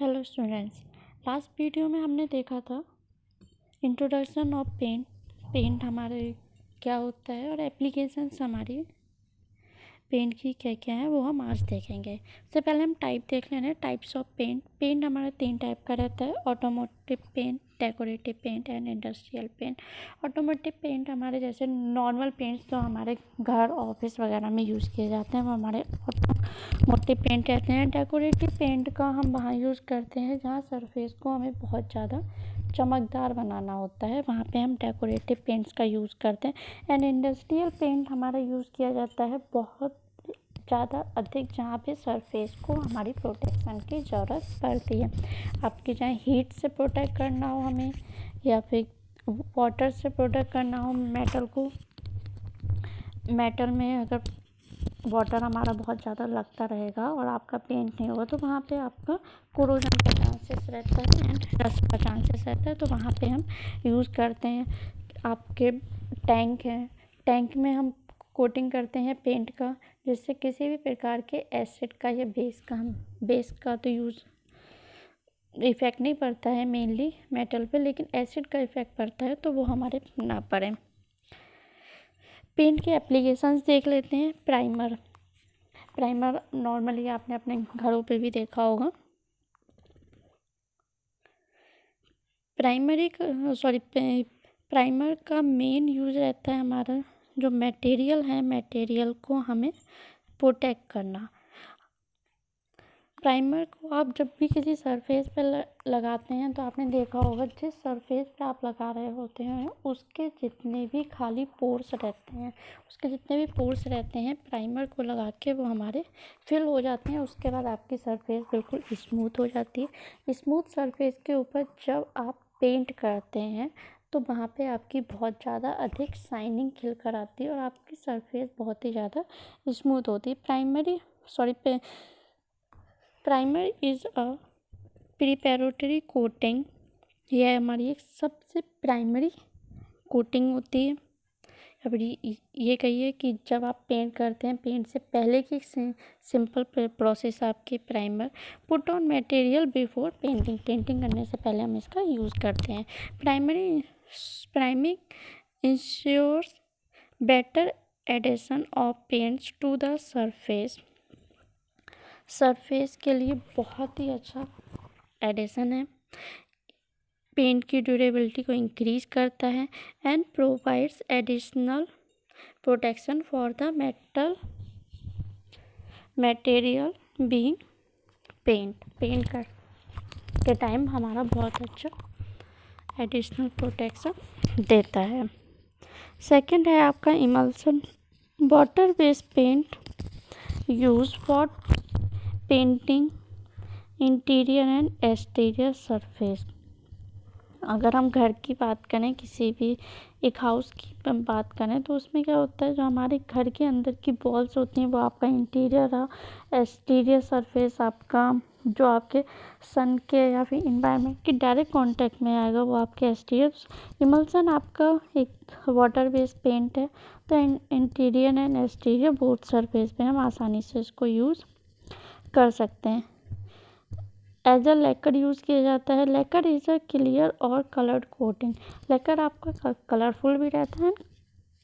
Hello students, last video में हमने देखा था इंट्रोडक्शन ऑफ पेंट। पेंट हमारे क्या होता है और एप्लीकेशंस हमारी पेंट की क्या क्या है वो हम आज देखेंगे। उससे पहले हम टाइप देख लेंगे, टाइप्स ऑफ पेंट। पेंट हमारा 3 टाइप का रहता है: automotive paint, decorative paint and industrial paint. Automotive paint हमारे जैसे नॉर्मल पेंट्स जो हमारे घर ऑफिस वगैरह में यूज़ किए जाते हैं वो हमारे ऑटोमोटिव पेंट कहते हैं। डेकोरेटिव पेंट का हम वहाँ यूज़ करते हैं जहाँ सरफेस को हमें बहुत ज़्यादा चमकदार बनाना होता है, वहाँ पे हम डेकोरेटिव पेंट्स का यूज़ करते हैं। एंड इंडस्ट्रियल पेंट हमारा यूज़ किया जाता है बहुत ज़्यादा अधिक जहाँ पे सरफेस को हमारी प्रोटेक्शन की ज़रूरत पड़ती है। आपकी चाहे हीट से प्रोटेक्ट करना हो हमें या फिर वाटर से प्रोटेक्ट करना हो मेटल को। मेटल में अगर वाटर हमारा बहुत ज़्यादा लगता रहेगा और आपका पेंट नहीं होगा तो वहाँ पे आपका कोरोजन का चांसेस रहता है एंड रस्ट का चांसेस रहता है, तो वहाँ पे हम यूज़ करते हैं। आपके टैंक हैं, टैंक में हम कोटिंग करते हैं पेंट का, जिससे किसी भी प्रकार के एसिड का या बेस का तो यूज़ इफ़ेक्ट नहीं पड़ता है मेनली मेटल पे, लेकिन एसिड का इफ़ेक्ट पड़ता है तो वो हमारे ना पड़े। पेंट के एप्लीकेशंस देख लेते हैं। प्राइमर नॉर्मली आपने अपने घरों पे भी देखा होगा। प्राइमर का मेन यूज़ रहता है हमारा जो मटेरियल को हमें प्रोटेक्ट करना। प्राइमर को आप जब भी किसी सरफेस पर लगाते हैं तो आपने देखा होगा जिस सरफेस पे आप लगा रहे होते हैं उसके जितने भी खाली पोर्स रहते हैं प्राइमर को लगा के वो हमारे फिल हो जाते हैं। उसके बाद आपकी सरफेस बिल्कुल स्मूथ हो जाती है। स्मूथ सरफेस के ऊपर जब आप पेंट करते हैं तो वहाँ पे आपकी बहुत ज़्यादा अधिक शाइनिंग खिल कर आती है और आपकी सरफेस बहुत ही ज़्यादा स्मूथ होती है। Primer is a preparatory coating. यह हमारी एक सबसे प्राइमरी कोटिंग होती है। अब ये कहिए कि जब आप पेंट करते हैं, पेंट से पहले की सिंपल प्रोसेस आपकी primer put on material before painting करने से पहले हम इसका यूज़ करते हैं। Priming ensures better adhesion of paints to the surface के लिए बहुत ही अच्छा एडिशन है। पेंट की ड्यूरेबिलिटी को इंक्रीज करता है and provides additional protection for the material being paint के टाइम हमारा बहुत अच्छा एडिशनल प्रोटेक्शन देता है। सेकंड है आपका emulsion water based paint use for painting interior and exterior surface. अगर हम घर की बात करें, किसी भी एक हाउस की बात करें तो उसमें क्या होता है, जो हमारे घर के अंदर की वॉल्स होती हैं वो आपका इंटीरियर है। एक्सटीरियर सरफेस आपका जो आपके सन के या फिर इन्वायरमेंट के डायरेक्ट कांटेक्ट में आएगा वो आपके एक्सटीरियर। इमल्सन आपका एक वाटर बेस्ड पेंट है, तो interior and exterior both surface पे हम आसानी से इसको यूज़ कर सकते हैं। एज अ लेकर यूज़ किया जाता है। लेकर इज अ क्लियर और कलर्ड कोटिंग। लेकर आपका कलरफुल भी रहता है,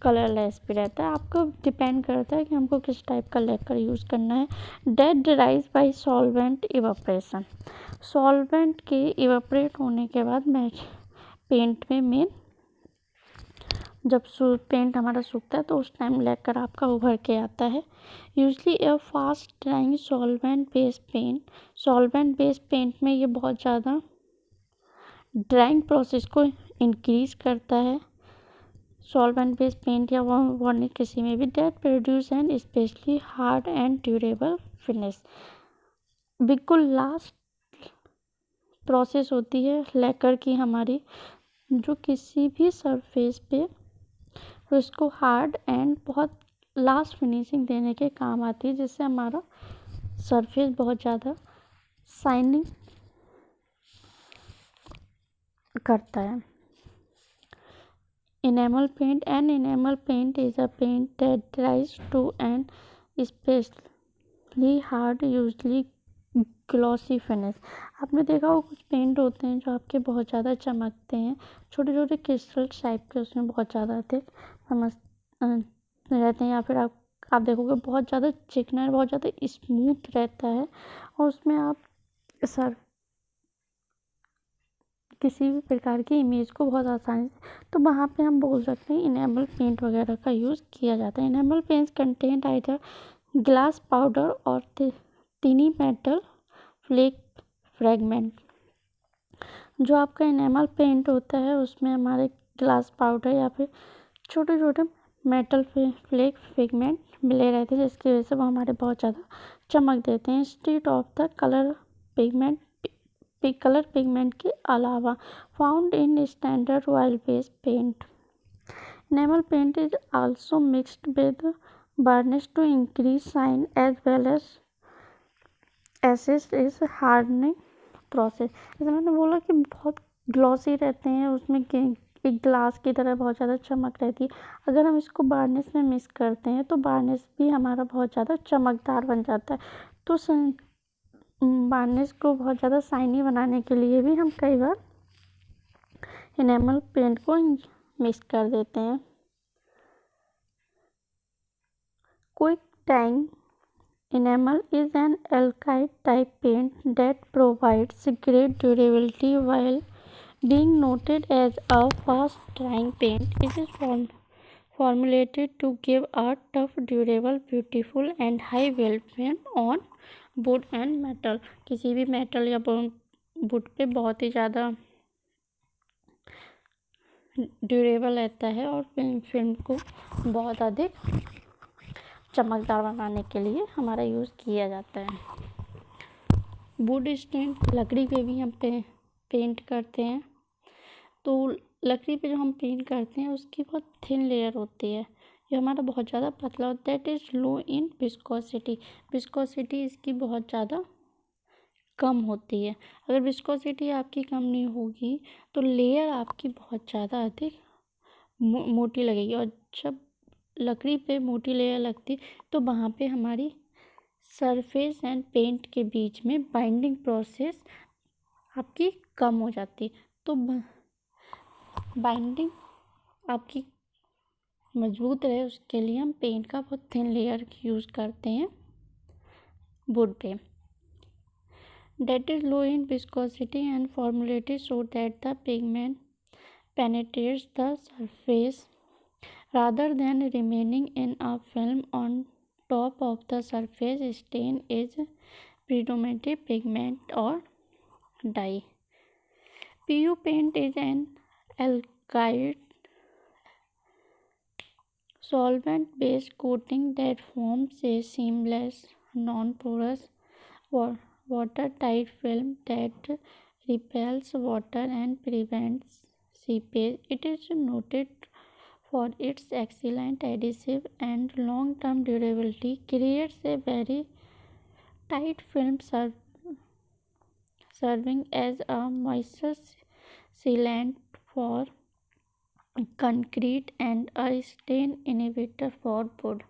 कलरलेस भी रहता है। आपको डिपेंड करता है कि हमको किस टाइप का लेकर यूज़ करना है। That dries by solvent evaporation. Solvent के इवापोरेट होने के बाद पेंट में जब पेंट हमारा सूखता है तो उस टाइम लेकर आपका उभर के आता है। Usually a fast drying solvent based paint में ये बहुत ज़्यादा ड्राइंग प्रोसेस को इंक्रीज करता है। सॉल्वेंट बेस्ड पेंट या वार्निश किसी में भी that produce and specially hard and durable finish. बिल्कुल लास्ट प्रोसेस होती है लेकर की हमारी, जो किसी भी सरफेस पे उसको हार्ड एंड बहुत लास्ट फिनिशिंग देने के काम आती है, जिससे हमारा सरफेस बहुत ज़्यादा शाइनिंग करता है। Enamel paint is a paint that dries to an especially hard, usually glossy finish. आपने देखा हो कुछ पेंट होते हैं जो आपके बहुत ज़्यादा चमकते हैं, छोटे छोटे क्रिस्टल टाइप के उसमें बहुत ज़्यादा थे समझ रहते हैं, या फिर आप देखोगे बहुत ज़्यादा चिकना है, बहुत ज़्यादा स्मूथ रहता है और उसमें आप सर किसी भी प्रकार की इमेज को बहुत आसानी से, तो वहाँ पे हम बोल सकते हैं इनेमल पेंट वगैरह का यूज़ किया जाता है। Enamel paints content either glass powder और टिनी मेटल फ्लेक फ्रेगमेंट। जो आपका इनेमल पेंट होता है उसमें हमारे ग्लास पाउडर या फिर छोटे छोटे मेटल फ्लेक पिगमेंट मिले रहते हैं, जिसकी वजह से वो हमारे बहुत ज़्यादा चमक देते हैं। Instead of the colour pigment के अलावा found in standard oil based paint. Enamel paint is also mixed with varnish to increase shine as well as assist is hardening process। जैसे मैंने बोला कि बहुत ग्लॉसी रहते हैं, उसमें एक ग्लास की तरह बहुत ज़्यादा चमक रहती है। अगर हम इसको वार्निश में मिक्स करते हैं तो वार्निश भी हमारा बहुत ज़्यादा चमकदार बन जाता है। तो वार्निश को बहुत ज़्यादा शाइनी बनाने के लिए भी हम कई बार इनेमल पेंट को मिक्स कर देते हैं। Quick time enamel is an alkyd type paint that provides great durability while being noted as a fast drying paint. It is formulated to give a tough, durable, beautiful and high welcome on wood and metal। किसी भी metal या would पे बहुत ही ज़्यादा durable रहता है और film को बहुत अधिक चमकदार बनाने के लिए हमारा यूज़ किया जाता है। वुड स्टेन लकड़ी पे भी हम पेंट करते हैं। तो लकड़ी पे जो हम पेंट करते हैं उसकी बहुत थिन लेयर होती है, ये हमारा बहुत ज़्यादा पतला होता है। That is low in viscosity. Viscosity इसकी बहुत ज़्यादा कम होती है। अगर विस्कोसिटी आपकी कम नहीं होगी तो लेयर आपकी बहुत ज़्यादा अधिक मोटी लगेगी, और जब लकड़ी पे मोटी लेयर लगती तो वहाँ पे हमारी सरफेस एंड पेंट के बीच में बाइंडिंग प्रोसेस आपकी कम हो जाती। तो बाइंडिंग आपकी मजबूत रहे उसके लिए हम पेंट का बहुत थिन लेयर यूज़ करते हैं वुड पे। That is low in viscosity and formulated so that the pigment penetrates the surface rather than remaining in a film on top of the surface. Stain is predominantly pigment or dye। PU paint is an alkyd solvent based coating that forms a seamless non-porous watertight film that repels water and prevents seepage। It is noted for its excellent adhesive and long-term durability, creates a very tight film serving as a moisture sealant for concrete and a stain inhibitor for wood।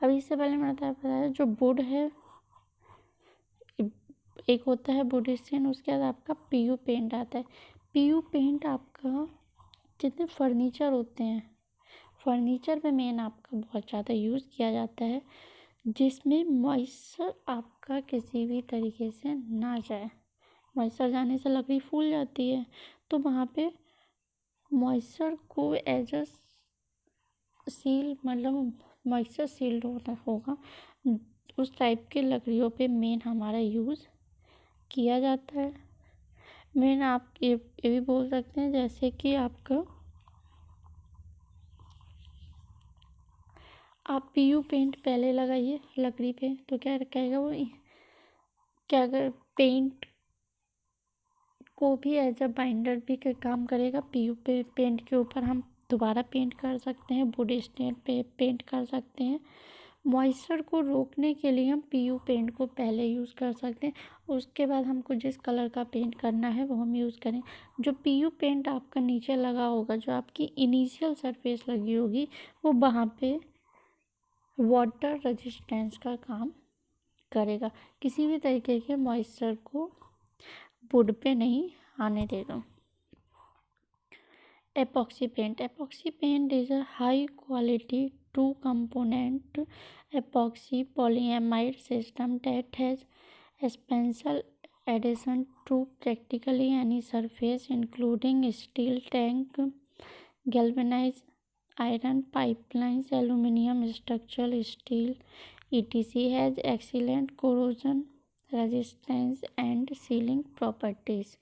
अब इससे पहले मैंने बताया जो would है, एक होता है वुड स्टेन, उसके बाद आपका पीयू पेंट आता है। पीयू पेंट आपका जितने फर्नीचर होते हैं, फर्नीचर पे मेन आपका बहुत ज़्यादा यूज़ किया जाता है, जिसमें मॉइस्चर आपका किसी भी तरीके से ना जाए। मॉइस्चर जाने से लकड़ी फूल जाती है, तो वहाँ पे मॉइस्चर को एज अ सील, मतलब मॉइस्चर सील्ड होगा, उस टाइप के लकड़ियों पे मेन हमारा यूज़ किया जाता है। मेन आप ये भी बोल सकते हैं जैसे कि आपका आप पीयू पेंट पहले लगाइए लकड़ी पे तो क्या कहेगा वो, क्या अगर पेंट को भी एज अ बाइंडर भी काम करेगा। पीयू पेंट के ऊपर हम दोबारा पेंट कर सकते हैं, वुड स्टेन पे पेंट कर सकते हैं। मॉइस्चर को रोकने के लिए हम पीयू पेंट को पहले यूज़ कर सकते हैं, उसके बाद हमको जिस कलर का पेंट करना है वो हम यूज़ करें। जो पीयू पेंट आपका नीचे लगा होगा, जो आपकी इनिशियल सरफेस लगी होगी, वो वहाँ पे वाटर रेजिस्टेंस का काम करेगा, किसी भी तरीके के मॉइस्चर को वुड पे नहीं आने देगा। Epoxy paint. Epoxy paint is a high quality two component epoxy polyamide system that has expansile adhesion to practically any surface including steel tank, galvanized iron pipelines, aluminium structural steel, etc. has excellent corrosion resistance and sealing properties.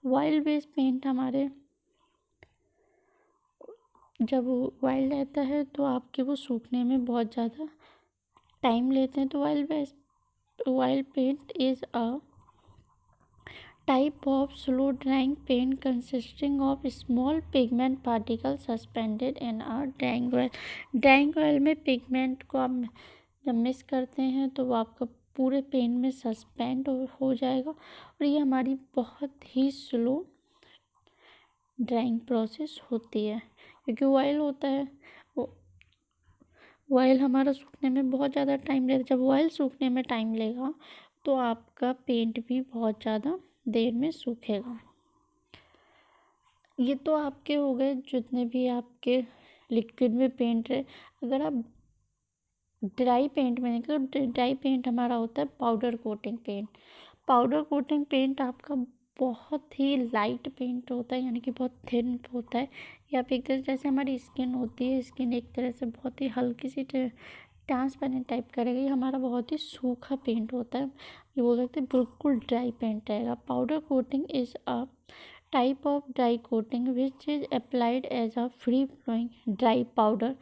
Oil based paint हमारे जब oil रहता है तो आपके वो सूखने में बहुत ज़्यादा टाइम लेते हैं। तो oil paint is a type of slow drying paint consisting of small pigment particle suspended in a drying oil. Drying oil में पिगमेंट को आप जब मिक्स करते हैं तो वो आपका पूरे पेंट में सस्पेंड हो जाएगा और ये हमारी बहुत ही स्लो ड्राइंग प्रोसेस होती है क्योंकि ऑयल होता है। ऑयल हमारा सूखने में बहुत ज़्यादा टाइम लेगा। जब ऑयल सूखने में टाइम लेगा तो आपका पेंट भी बहुत ज़्यादा देर में सूखेगा। ये तो आपके हो गए जितने भी आपके लिक्विड में पेंट है। अगर आप ड्राई पेंट में देखें तो ड्राई पेंट हमारा होता है powder coating paint. Powder coating paint आपका बहुत ही लाइट पेंट होता है, यानी कि बहुत थिन होता है। या फिर एक तरह जैसे हमारी स्किन होती है, स्किन एक तरह से बहुत ही हल्की सी ट्रांसपेरेंट टाइप का रहेगा। ये हमारा बहुत ही सूखा पेंट होता है, ये बोल सकते हैं बिल्कुल ड्राई पेंट रहेगा। Powder coating is a type of dry coating which is applied as a free flowing dry powder.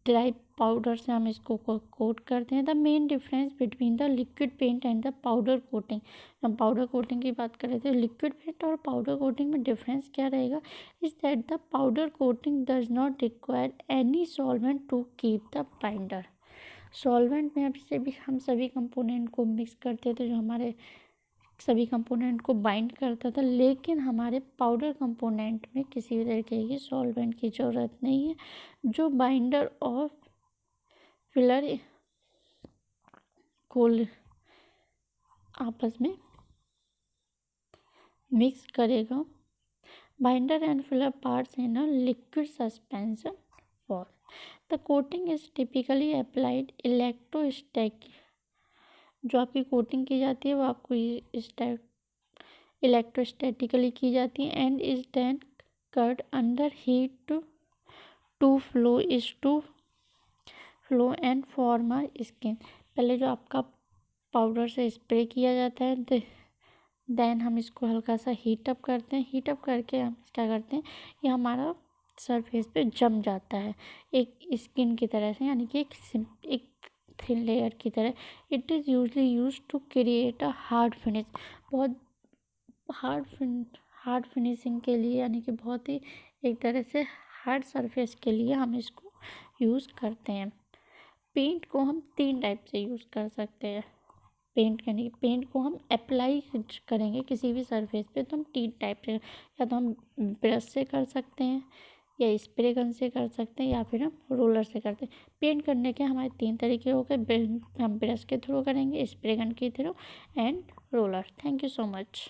Dry powder से हम इसको कोट करते हैं। The main difference between the liquid paint and the powder coating. हम powder coating की बात कर रहे थे, लिक्विड पेंट और पाउडर कोटिंग में डिफरेंस क्या रहेगा is that the powder coating does not require any solvent to keep the binder. Solvent में हम सभी कंपोनेंट को मिक्स करते थे जो हमारे सभी कंपोनेंट को बाइंड करता था, लेकिन हमारे पाउडर कंपोनेंट में किसी भी तरीके की सॉल्वेंट की ज़रूरत नहीं है। जो बाइंडर और फिलर को आपस में मिक्स करेगा। Binder and filler parts in a liquid suspension form. The coating is typically applied electrostatic. जो आपकी कोटिंग की जाती है वो आपको इलेक्ट्रोस्टैटिकली की जाती है and is then cut under heat to flow and form a skin. पहले जो आपका पाउडर से स्प्रे किया जाता है, देन हम इसको हल्का सा हीट अप करते हैं। हीट अप करके हम क्या करते हैं, ये हमारा सरफेस पे जम जाता है एक स्किन की तरह से, यानी कि एक थिन लेयर की तरह। It is usually use to create a hard finish. बहुत हार्ड फिनिशिंग के लिए, यानी कि बहुत ही एक तरह से हार्ड सरफेस के लिए हम इसको यूज़ करते हैं। पेंट को हम 3 टाइप से यूज़ कर सकते हैं। पेंट को हम अप्लाई करेंगे किसी भी सरफेस पे तो हम 3 टाइप से, या तो हम ब्रश से कर सकते हैं, या स्प्रे गन से कर सकते हैं, या फिर हम रोलर से करते हैं। पेंट करने के हमारे 3 तरीके हो गए। हम ब्रश के थ्रू करेंगे, स्प्रे गन के through and roller. Thank you so much.